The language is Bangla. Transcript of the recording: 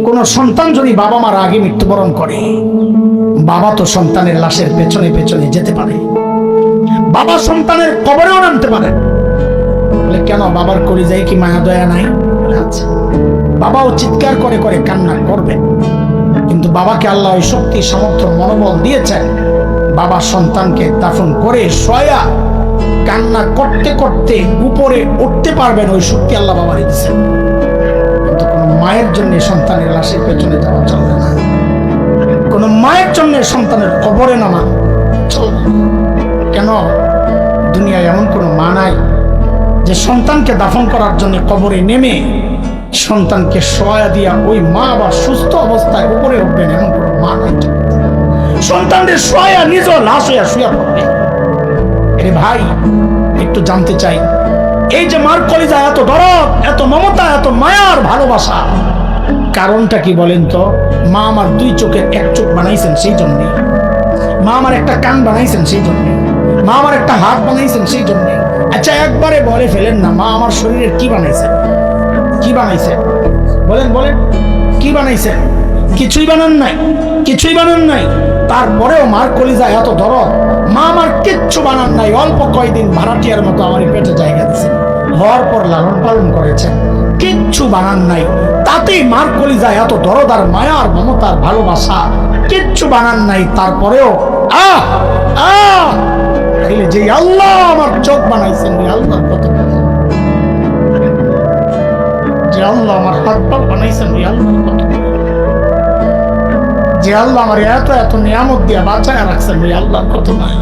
কোন সন্তান যদি বাবা মার আগে মৃত্যুবরণ করে, বাবা তো সন্তানের লাশের পেছনে পেছনে যেতে পারে, বাবা সন্তানের কবরেও নামতে পারে। বলে কেন, বাবার কলিজায় কি মায়া দয়া নাই? আচ্ছা, বাবাও চিৎকার করে করে কান্না করবে, কিন্তু বাবাকে আল্লাহ ওই শক্তি সামর্থ্য মনোবল দিয়েছেন, বাবা সন্তানকে দাফন করে শোয়া কান্না করতে করতে উপরে উঠতে পারবেন, ওই শক্তি আল্লাহ বাবার দিয়েছেন। কিন্তু কোন মায়ের জন্য সন্তানের লাশের পেছনে যাওয়া চলবে না, কোন মায়ের জন্য সন্তানের কবরে নামা চলবে না। কেন, দুনিয়ায় এমন কোন মা নাই যে সন্তানকে দাফন করার জন্য কবরে নেমে সন্তানকে শোয়া দিয়া ওই মা আবার সুস্থ অবস্থায় উপরে উঠবেন, এমন কোন মা নাই। সন্তানদের শোয়া নিজ লাশ হইয়া শুয়া পড়বে। আরে ভাই, একটু জানতে চাই, এই যে মার কলিজা এত দরদ, এত মমতা, এত মায়ার ভালোবাসা, কারণটা কি বলেন তো? মা আমার দুই চোখের এক চোখ বানাইছেন সেই জন্যে, মা আমার একটা কান বানাইছেন সেই জন্যে, মা আমার একটা হাত বানাইছেন সেই জন্যে। আচ্ছা, একবারে বলে ফেলেন না, মা আমার শরীরের কি বানাইছেন? কি বানাইছেন বলেন, বলেন কি বানাইছেন? কিছুই বানান নাই, কিছুই বানান নাই। তারপরেও মার কলিজা এত দরদ, মা আমার কিচ্ছু বানান নাই, অল্প কয়দিন ভাড়াটিয়ার মতো আমার পেটে জায়গা দিয়েছেন, হওয়ার পর লালন পালন করেছেন, কিচ্ছু বানান নাই, তাতেই মার কলিজা এত দরদ আর মায়ার মমতার ভালোবাসা, কিচ্ছু বানান নাই। তারপরেও যে আল্লাহ আমার চোখ বানাইছেন, আল্লাহ কত, যে আল্লাহ আমার হাত পা বানাইছেন, আল্লাহ কত, যে আল্লাহ আমার এত এত নিয়ামত দিয়া বাঁচায় রাখছেন, আল্লাহ কত মায়া।